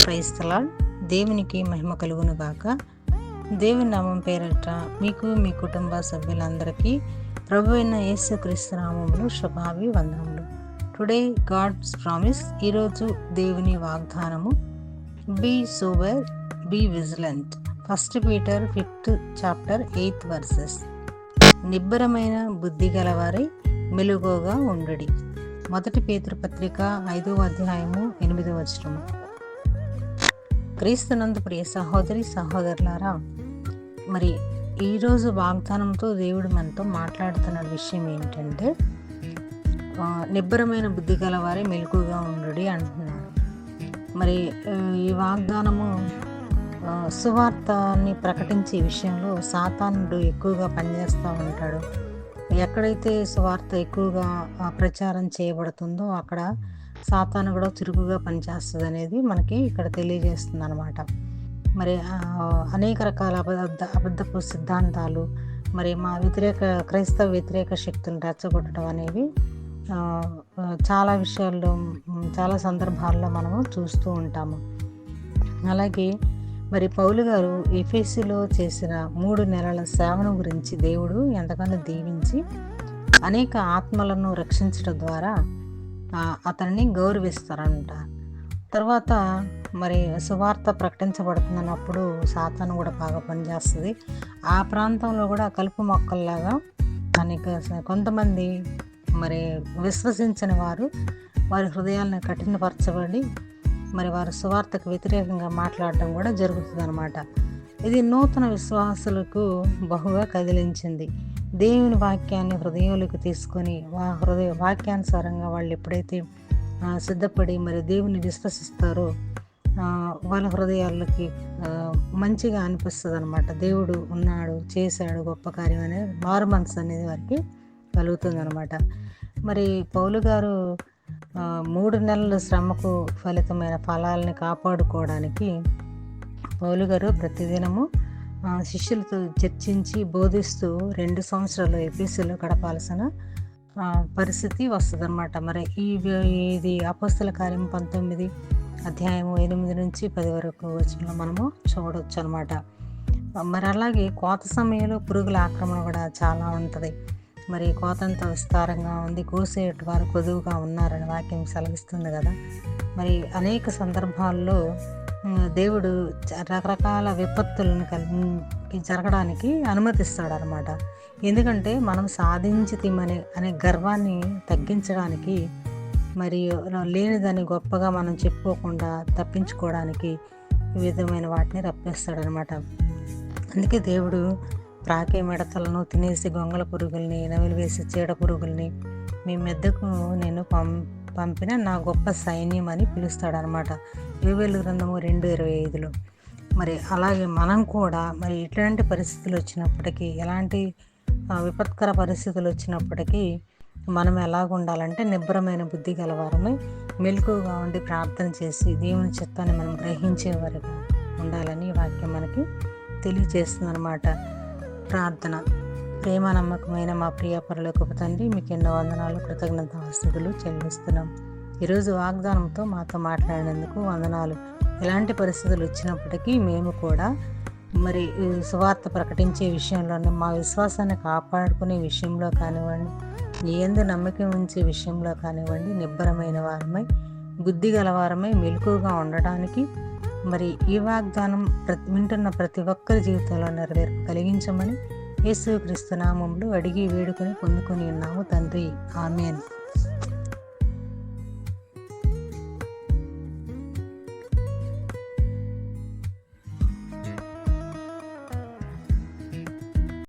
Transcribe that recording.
Praise the lord. దేవునికి మహిమ కలుగును గాక. దేవుని నామం పేరట మీకు మీ కుటుంబ సభ్యులందరికీ ప్రభు అయిన యేసుక్రీస్తు నామములో శుభాభివందనములు. Today God's promise. ఈరోజు దేవుని వాగ్దానము, be sober, be vigilant. 1 Peter 5th chapter 8th verses. నిబ్బరమైన బుద్ధి గలవారై మెలుగోగా ఉండుడి. 1 పేతురు పత్రిక 5వ అధ్యాయము 8వ వచనము. క్రీస్తునందు ప్రియ సహోదరి సహోదరులారా, మరి ఈరోజు వాగ్దానంతో దేవుడు మనతో మాట్లాడుతున్న విషయం ఏంటంటే, నిబ్బరమైన బుద్ధి గలవారే మెలకుగా ఉండుడి అంటున్నాడు. మరి ఈ వాగ్దానము సువార్తని ప్రకటించే విషయంలో సాతానుడు ఎక్కువగా పనిచేస్తూ ఉంటాడు. ఎక్కడైతే సువార్త ఎక్కువగా ప్రచారం చేయబడుతుందో అక్కడ సాతాను కూడా చురుకుగా పనిచేస్తుంది అనేది మనకి ఇక్కడ తెలియజేస్తుంది అనమాట. మరి అనేక రకాల అబద్ధపు సిద్ధాంతాలు, మరి మా క్రైస్తవ వ్యతిరేక శక్తులను రెచ్చగొట్టడం అనేవి చాలా విషయాల్లో, చాలా సందర్భాల్లో మనము చూస్తూ ఉంటాము. అలాగే మరి పౌలు గారు ఎఫెసీలో చేసిన 3 నెలల సేవను గురించి దేవుడు ఎంతగానో దీవించి అనేక ఆత్మలను రక్షించడం ద్వారా అతన్ని గౌరవిస్తారంట. తర్వాత మరి సువార్త ప్రకటించబడుతున్నప్పుడు సాతాను కూడా బాగా పనిచేస్తుంది. ఆ ప్రాంతంలో కూడా కలుపు మొక్కల్లాగా కొంతమంది మరి విశ్వసించని వారి హృదయాలను కఠినపరచబడి మరి వారి సువార్తకు వ్యతిరేకంగా మాట్లాడడం కూడా జరుగుతుంది అనమాట. ఇది నూతన విశ్వాసులకు బహుగా కదిలించింది. దేవుని వాక్యాన్ని హృదయంలోకి తీసుకొని వాక్యానుసారంగా వాళ్ళు ఎప్పుడైతే సిద్ధపడి మరి దేవుని విశ్వసిస్తారో వాళ్ళ హృదయాలకి మంచిగా అనిపిస్తుంది అనమాట. దేవుడు ఉన్నాడు, చేశాడు గొప్ప కార్యం అనేది మారు మనసు అనేది వారికి కలుగుతుంది అనమాట. మరి పౌలు గారు 3 నెలల శ్రమకు ఫలితమైన ఫలాలని కాపాడుకోవడానికి పౌలు గారు ప్రతిదినము శిష్యులతో చర్చించి బోధిస్తూ 2 సంవత్సరాలు ఎఫెసీలో గడపాల్సిన పరిస్థితి వస్తుంది అనమాట. మరి ఇది అపోస్తల కార్యం 19 అధ్యాయము 8 నుంచి 10 వరకు వచ్చిన మనము చూడవచ్చు అనమాట. మరి అలాగే కోత సమయంలో పురుగుల ఆక్రమణ కూడా చాలా ఉంటుంది. మరి కోతంత విస్తారంగా ఉంది, కోసేటి వారు కొదువుగా ఉన్నారని వాక్యం సెలవిస్తుంది కదా. మరి అనేక సందర్భాల్లో దేవుడు రకరకాల విపత్తులను జరగడానికి అనుమతిస్తాడు అనమాట. ఎందుకంటే మనం అనే గర్వాన్ని తగ్గించడానికి, మరి లేనిదని గొప్పగా మనం చెప్పుకోకుండా తప్పించుకోవడానికి ఈ విధమైన వాటిని రప్పిస్తాడు అనమాట. అందుకే దేవుడు ప్రాకే మిడతలను తినేసి గొంగళ పురుగుల్ని, నవిలి వేసి చీడ పురుగుల్ని మీ మెద్దకు నేను పంపిన నా గొప్ప సైన్యం అని పిలుస్తాడనమాట. యోవేలు గ్రంథము 2:25లో. మరి అలాగే మనం కూడా మరి ఎట్లాంటి పరిస్థితులు వచ్చినప్పటికీ, ఎలాంటి విపత్కర పరిస్థితులు వచ్చినప్పటికీ మనం ఎలాగుండాలంటే నిబ్బరమైన బుద్ధి గలవారమై మెలకుగా ఉండి ప్రార్థన చేసి దేవుని చిత్తాన్ని మనం గ్రహించే వారిగా ఉండాలని వాక్యం మనకి తెలియజేస్తుంది అనమాట. ప్రార్థన. ప్రేమ నమ్మకమైన మా ప్రియ పరలోకపు తండ్రి, మీకు ఎన్నో వందనాలు, కృతజ్ఞతాస్తుతులు చెల్లిస్తున్నాం. ఈరోజు వాగ్దానంతో మాతో మాట్లాడినందుకు వందనాలు. ఎలాంటి పరిస్థితులు వచ్చినప్పటికీ మేము కూడా మరి సువార్త ప్రకటించే విషయంలోనే, మా విశ్వాసాన్ని కాపాడుకునే విషయంలో కానివ్వండి, నీ యందు నమ్మకం ఉంచే విషయంలో కానివ్వండి, నిబ్బరమైన వారమై బుద్ధి గలవారమై మెలకుగా ఉండడానికి మరి ఈ వాగ్దానం వింటున్న ప్రతి ఒక్కరి జీవితంలో నెరవేర్పు కలిగించమని యేసుక్రీస్తు నామములో అడిగి వేడుకొని పొందుకొని ఉన్నాము తండ్రి. ఆమేన్.